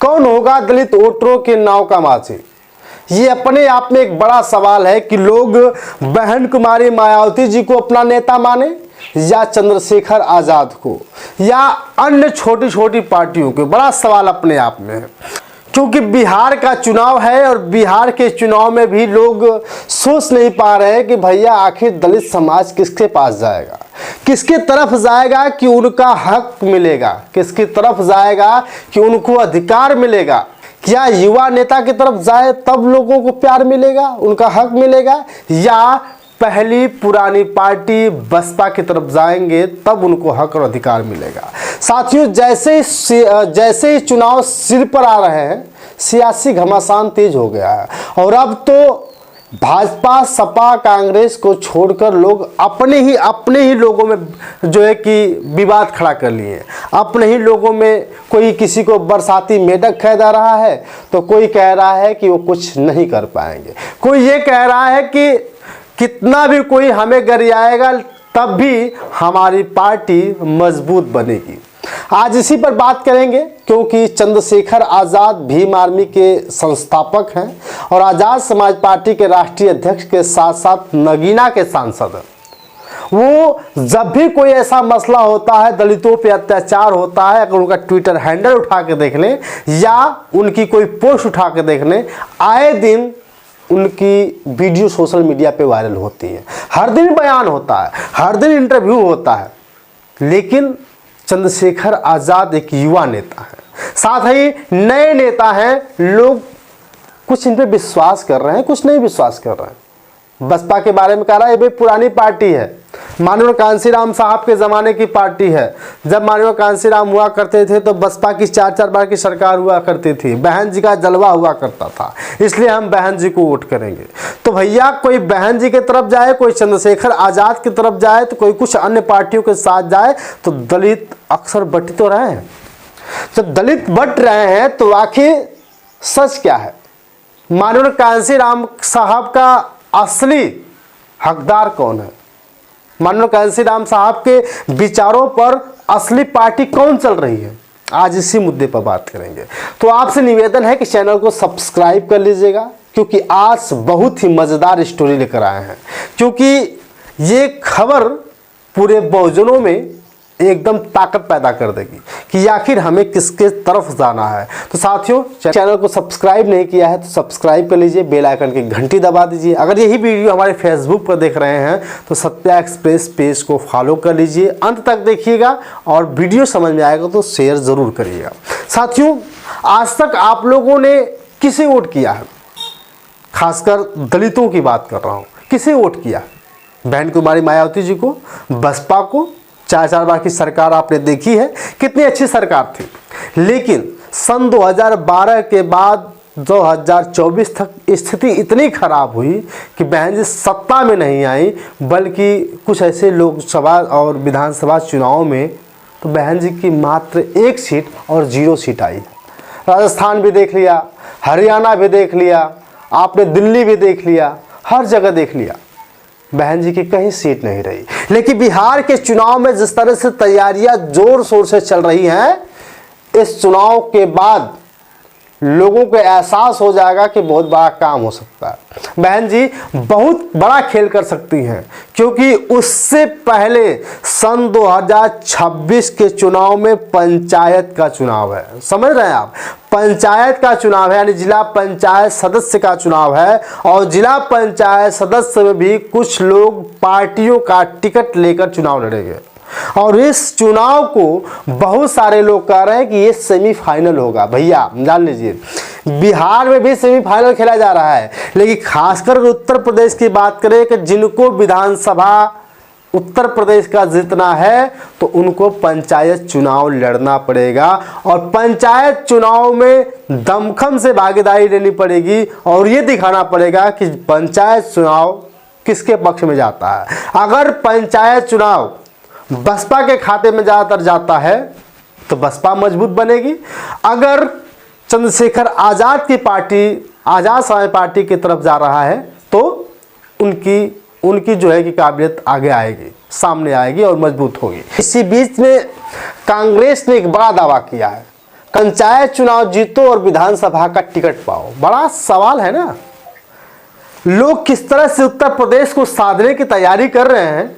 कौन होगा दलित वोटरों के नाव का माझी? ये अपने आप में एक बड़ा सवाल है कि लोग बहन कुमारी मायावती जी को अपना नेता माने या चंद्रशेखर आजाद को या अन्य छोटी छोटी पार्टियों को। बड़ा सवाल अपने आप में है, क्योंकि बिहार का चुनाव है और बिहार के चुनाव में भी लोग सोच नहीं पा रहे हैं कि भैया आखिर दलित समाज किसके पास जाएगा, किसके तरफ जाएगा कि उनका हक मिलेगा, किसकी तरफ जाएगा कि उनको अधिकार मिलेगा। क्या युवा नेता की तरफ जाए तब लोगों को प्यार मिलेगा, उनका हक मिलेगा, या पहली पुरानी पार्टी बसपा की तरफ जाएंगे तब उनको हक और अधिकार मिलेगा? साथियों, जैसे ही चुनाव सिर पर आ रहे हैं, सियासी घमासान तेज हो गया है और अब तो भाजपा सपा कांग्रेस को छोड़कर लोग अपने ही लोगों में जो है कि विवाद खड़ा कर लिए। अपने ही लोगों में कोई किसी को बरसाती मेढक कह जा रहा है तो कोई कह रहा है कि वो कुछ नहीं कर पाएंगे, कोई ये कह रहा है कि कितना भी कोई हमें गरियाएगा तब भी हमारी पार्टी मजबूत बनेगी। आज इसी पर बात करेंगे, क्योंकि चंद्रशेखर आज़ाद भीम आर्मी के संस्थापक हैं और आज़ाद समाज पार्टी के राष्ट्रीय अध्यक्ष के साथ साथ नगीना के सांसद हैं। वो जब भी कोई ऐसा मसला होता है, दलितों पे अत्याचार होता है, अगर उनका ट्विटर हैंडल उठा के देख लें या उनकी कोई पोस्ट उठा के देख लें, आए दिन उनकी वीडियो सोशल मीडिया पे वायरल होती है। हर दिन बयान होता है, हर दिन इंटरव्यू होता है। लेकिन चंद्रशेखर आज़ाद एक युवा नेता है, साथ ही नए नेता हैं। लोग कुछ इन पे विश्वास कर रहे हैं, कुछ नहीं विश्वास कर रहे हैं। बसपा के बारे में कह रहा है ये पुरानी पार्टी है, माननीय कांशीराम साहब के ज़माने की पार्टी है। जब माननीय कांशीराम हुआ करते थे तो बसपा की 4-4 बार की सरकार हुआ करती थी, बहन जी का जलवा हुआ करता था, इसलिए हम बहन जी को वोट करेंगे। तो भैया कोई बहन जी की तरफ जाए, कोई चंद्रशेखर आज़ाद की तरफ जाए, तो कोई कुछ अन्य पार्टियों के साथ जाए, तो दलित अक्सर बट तो रहे हैं। जब दलित बट रहे हैं तो आखिर सच क्या है? माननीय कांशीराम साहब का असली हकदार कौन है? माननीय कांशीराम साहब के विचारों पर असली पार्टी कौन चल रही है? आज इसी मुद्दे पर बात करेंगे। तो आपसे निवेदन है कि चैनल को सब्सक्राइब कर लीजिएगा, क्योंकि आज बहुत ही मज़ेदार स्टोरी लेकर आए हैं। क्योंकि ये खबर पूरे बहुजनों में एकदम ताकत पैदा कर देगी कि आखिर हमें किसके तरफ जाना है। तो साथियों, चैनल को सब्सक्राइब नहीं किया है तो सब्सक्राइब कर लीजिए, बेल आइकन की घंटी दबा दीजिए। अगर यही वीडियो हमारे फेसबुक पर देख रहे हैं तो सत्या एक्सप्रेस पेज को फॉलो कर लीजिए, अंत तक देखिएगा और वीडियो समझ में आएगा तो शेयर ज़रूर करिएगा। साथियों, आज तक आप लोगों ने किसे वोट किया है? खासकर दलितों की बात कर रहा हूँ। किसे वोट किया? बहन कुमारी मायावती जी को, बसपा को? 4-4 बार की सरकार आपने देखी है, कितनी अच्छी सरकार थी। लेकिन सन 2012 के बाद 2024 तक स्थिति इतनी खराब हुई कि बहन जी सत्ता में नहीं आई, बल्कि कुछ ऐसे लोकसभा और विधानसभा चुनाव में तो बहन जी की मात्र 1 सीट और 0 सीट आई। राजस्थान भी देख लिया, हरियाणा भी देख लिया, आपने दिल्ली भी देख लिया, हर जगह देख लिया, बहन जी की कहीं सीट नहीं रही। लेकिन बिहार के चुनाव में जिस तरह से तैयारियां जोर शोर से चल रही हैं, इस चुनाव के बाद लोगों को एहसास हो जाएगा कि बहुत बड़ा काम हो सकता है। बहन जी बहुत बड़ा खेल कर सकती हैं, क्योंकि उससे पहले सन 2026 के चुनाव में पंचायत का चुनाव है। समझ रहे हैं आप? पंचायत का चुनाव है, यानी जिला पंचायत सदस्य का चुनाव है। और जिला पंचायत सदस्य में भी कुछ लोग पार्टियों का टिकट लेकर चुनाव लड़ेंगे। और इस चुनाव को बहुत सारे लोग कह रहे हैं कि ये सेमीफाइनल होगा। भैया जान लीजिए, बिहार में भी सेमीफाइनल खेला जा रहा है, लेकिन खासकर उत्तर प्रदेश की बात करें कि जिनको विधानसभा उत्तर प्रदेश का जीतना है तो उनको पंचायत चुनाव लड़ना पड़ेगा और पंचायत चुनाव में दमखम से भागीदारी लेनी पड़ेगी और ये दिखाना पड़ेगा कि पंचायत चुनाव किसके पक्ष में जाता है। अगर पंचायत चुनाव बसपा के खाते में ज़्यादातर जाता है तो बसपा मजबूत बनेगी। अगर चंद्रशेखर आज़ाद की पार्टी आज़ाद समाज पार्टी की तरफ जा रहा है तो उनकी जो है कि काबिलियत आगे आएगी, सामने आएगी और मजबूत होगी। इसी बीच में कांग्रेस ने एक बड़ा दावा किया है। पंचायत चुनाव जीतो और विधानसभा का टिकट पाओ। बड़ा सवाल है ना। लोग किस तरह से उत्तर प्रदेश को साधने की तैयारी कर रहे हैं,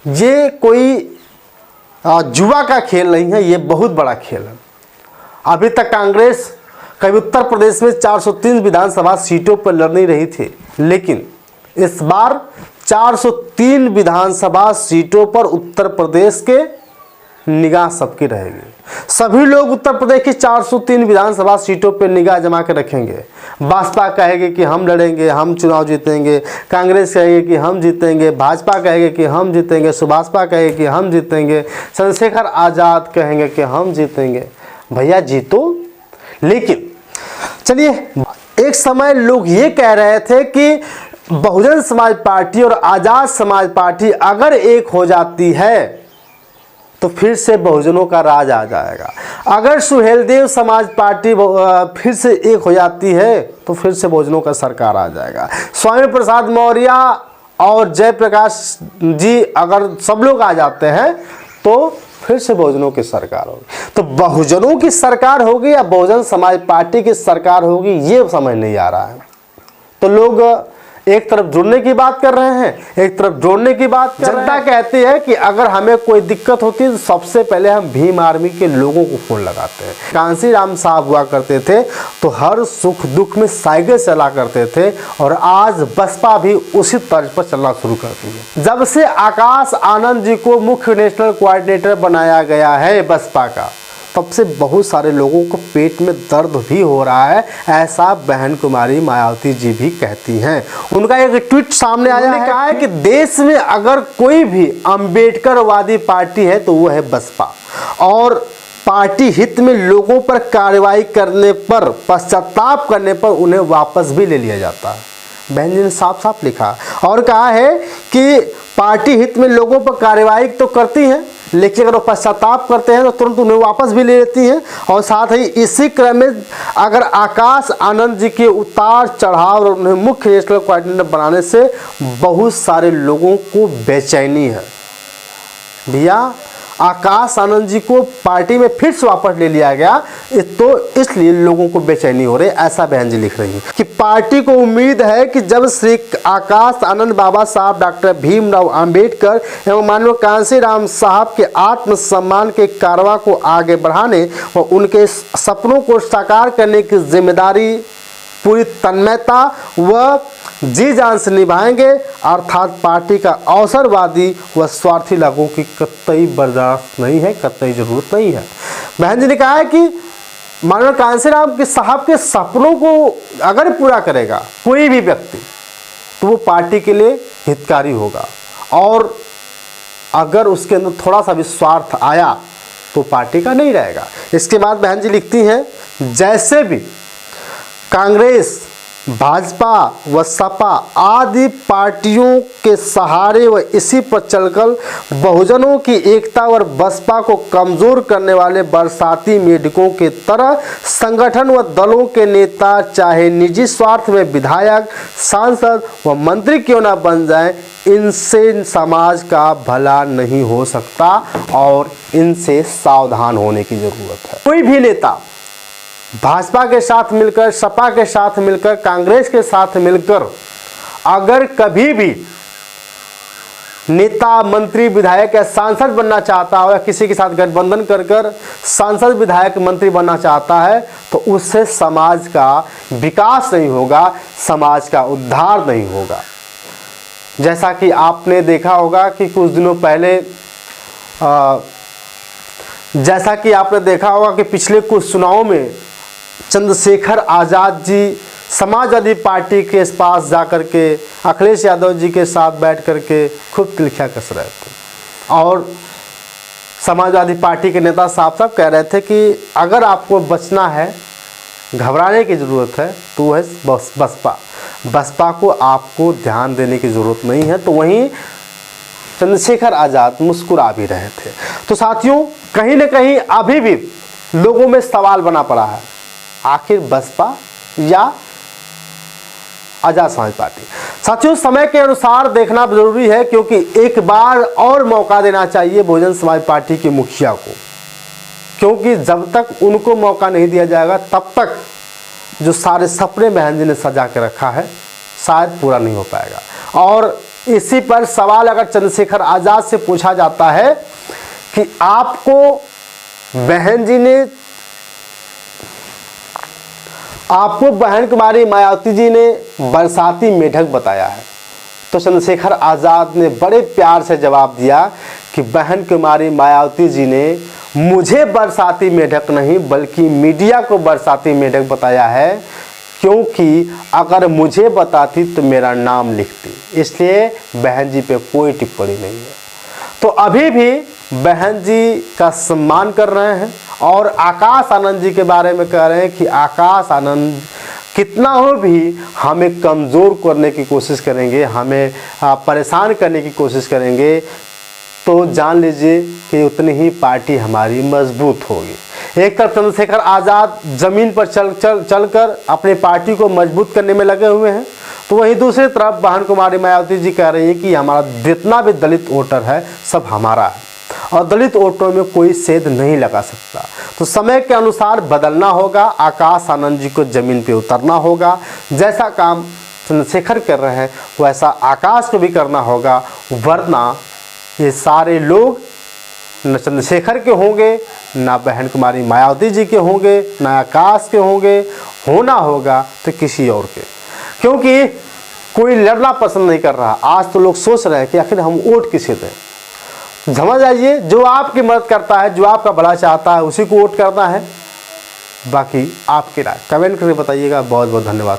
ये कोई जुआ का खेल नहीं है, ये बहुत बड़ा खेल है। अभी तक कांग्रेस कभी उत्तर प्रदेश में 403 विधानसभा सीटों पर लड़ नहीं रही थी, लेकिन इस बार 403 विधानसभा सीटों पर उत्तर प्रदेश के निगाह सबकी रहेगी। सभी लोग उत्तर प्रदेश की 403 विधानसभा सीटों पर निगाह जमा के रखेंगे। भाजपा कहेगी कि हम लड़ेंगे, हम चुनाव जीतेंगे, कांग्रेस कहेगी कि हम जीतेंगे, भाजपा कहेगी कि हम जीतेंगे, सुभाषपा कहेगी कि हम जीतेंगे, चंद्रशेखर आज़ाद कहेंगे कि हम जीतेंगे। भैया जीतो। लेकिन चलिए, एक समय लोग ये कह रहे थे कि बहुजन समाज पार्टी और आज़ाद समाज पार्टी अगर एक हो जाती है तो फिर से बहुजनों का राज आ जाएगा। अगर सुहेलदेव समाज पार्टी फिर से एक हो जाती है तो फिर से बहुजनों का सरकार आ जाएगा। स्वामी प्रसाद मौर्य और जयप्रकाश जी अगर सब लोग आ जाते हैं तो फिर से बहुजनों की सरकार होगी। तो बहुजनों की सरकार होगी या बहुजन समाज पार्टी की सरकार होगी, ये समझ नहीं आ रहा है। तो लोग एक तरफ जुड़ने की बात कर रहे हैं, एक तरफ जोड़ने की बात कर रहे हैं। जनता कहती है कि अगर हमें कोई दिक्कत होती है तो सबसे पहले हम भीम आर्मी के लोगों को फोन लगाते हैं। कांसी राम साहब हुआ करते थे तो हर सुख दुख में साइकिल चला करते थे, और आज बसपा भी उसी तर्ज पर चलना शुरू करती है। जब से आकाश आनंद जी को मुख्य नेशनल कोऑर्डिनेटर बनाया गया है बसपा का, तब से बहुत सारे लोगों को पेट में दर्द भी हो रहा है, ऐसा बहन कुमारी मायावती जी भी कहती हैं। उनका एक ट्वीट सामने आया है, कहा है कि देश में अगर कोई भी अंबेडकरवादी पार्टी है तो वो है बसपा, और पार्टी हित में लोगों पर कार्रवाई करने पर, पश्चाताप करने पर उन्हें वापस भी ले लिया जाता है। बहन जी ने साफ साफ लिखा और कहा है कि पार्टी हित में लोगों पर कार्रवाई तो करती हैं, लेकिन अगर वो पश्चाताप करते हैं तो तुरंत उन्हें वापस भी ले लेती हैं। और साथ ही इसी क्रम में अगर आकाश आनंद जी के उतार चढ़ाव और उन्हें मुख्य नेशनल कोऑर्डिनेटर बनाने से बहुत सारे लोगों को बेचैनी है। भैया आकाश आनंद जी को पार्टी में फिर से वापस ले लिया गया, तो इसलिए लोगों को बेचैनी हो रही है, ऐसा बहन जी लिख रही है कि पार्टी को उम्मीद है कि जब श्री आकाश आनंद बाबा साहब, डॉक्टर भीमराव अंबेडकर एवं माननीय कांसी राम साहब के आत्मसम्मान के कारवा को आगे बढ़ाने व उनके सपनों को साकार करने की जिम्मेदारी पूरी तन्मयता व जी जान से निभाएंगे, अर्थात पार्टी का अवसरवादी व स्वार्थी लोगों की कतई बर्दाश्त नहीं है, कतई जरूरत नहीं है। बहन जी ने कहा है कि माननीय कांसी राम के साहब के सपनों को अगर पूरा करेगा कोई भी व्यक्ति तो वो पार्टी के लिए हितकारी होगा, और अगर उसके अंदर थोड़ा सा भी स्वार्थ आया तो पार्टी का नहीं रहेगा। इसके बाद बहन जी लिखती हैं, जैसे भी कांग्रेस, भाजपा व सपा आदि पार्टियों के सहारे व इसी पर चलकर बहुजनों की एकता और बसपा को कमजोर करने वाले बरसाती मेढकों के तरह संगठन व दलों के नेता चाहे निजी स्वार्थ में विधायक, सांसद व मंत्री क्यों न बन जाएं, इनसे समाज का भला नहीं हो सकता और इनसे सावधान होने की जरूरत है। कोई भी नेता भाजपा के साथ मिलकर, सपा के साथ मिलकर, कांग्रेस के साथ मिलकर अगर कभी भी नेता, मंत्री, विधायक या सांसद बनना चाहता हो या किसी के साथ गठबंधन कर कर सांसद, विधायक, मंत्री बनना चाहता है तो उससे समाज का विकास नहीं होगा, समाज का उद्धार नहीं होगा। जैसा कि आपने देखा होगा कि कुछ दिनों पहले कि पिछले कुछ चुनावों में चंद्रशेखर आज़ाद जी समाजवादी पार्टी के पास जाकर के अखिलेश यादव जी के साथ बैठ कर के खूब तिलखियाँ कस रहे थे, और समाजवादी पार्टी के नेता साफ साफ कह रहे थे कि अगर आपको बचना है, घबराने की ज़रूरत है तो वह है बसपा को आपको ध्यान देने की ज़रूरत नहीं है। तो वहीं चंद्रशेखर आज़ाद मुस्कुरा भी रहे थे। तो साथियों, कहीं ना कहीं अभी भी लोगों में सवाल बना पड़ा है, आखिर बसपा या आज़ाद समाज पार्टी। साथियों, समय के अनुसार देखना जरूरी है, क्योंकि एक बार और मौका देना चाहिए बहुजन समाज पार्टी के मुखिया को। क्योंकि जब तक उनको मौका नहीं दिया जाएगा तब तक जो सारे सपने बहन जी ने सजा के रखा है शायद पूरा नहीं हो पाएगा। और इसी पर सवाल अगर चंद्रशेखर आज़ाद से पूछा जाता है कि आपको बहन जी ने, आपको बहन कुमारी मायावती जी ने बरसाती मेढक बताया है, तो चंद्रशेखर आज़ाद ने बड़े प्यार से जवाब दिया कि बहन कुमारी मायावती जी ने मुझे बरसाती मेढक नहीं बल्कि मीडिया को बरसाती मेढक बताया है, क्योंकि अगर मुझे बताती तो मेरा नाम लिखती। इसलिए बहन जी पे कोई टिप्पणी नहीं है। तो अभी भी बहन जी का सम्मान कर रहे हैं और आकाश आनंद जी के बारे में कह रहे हैं कि आकाश आनंद कितना हो भी हमें कमज़ोर करने की कोशिश करेंगे, हमें परेशान करने की कोशिश करेंगे, तो जान लीजिए कि उतनी ही पार्टी हमारी मजबूत होगी। एक तरफ चंद्रशेखर आज़ाद ज़मीन पर चल कर अपनी पार्टी को मजबूत करने में लगे हुए हैं, तो वहीं दूसरी तरफ बहन कुमारी मायावती जी कह रही हैं कि हमारा जितना भी दलित वोटर है सब हमारा है और दलित वोटरों में कोई सेध नहीं लगा सकता। तो समय के अनुसार बदलना होगा, आकाश आनंद जी को ज़मीन पे उतरना होगा। जैसा काम चंद्रशेखर कर रहे हैं वैसा आकाश को भी करना होगा, वरना ये सारे लोग न चंद्रशेखर के होंगे, ना बहन कुमारी मायावती जी के होंगे, ना आकाश के होंगे, होना होगा तो किसी और के, क्योंकि कोई लड़ना पसंद नहीं कर रहा। आज तो लोग सोच रहे हैं कि आखिर हम वोट किसे दें। समझ आइए, जो आपकी मदद करता है, जो आपका भला चाहता है उसी को वोट करना है। बाकी आपकी राय कमेंट करके बताइएगा। बहुत बहुत धन्यवाद।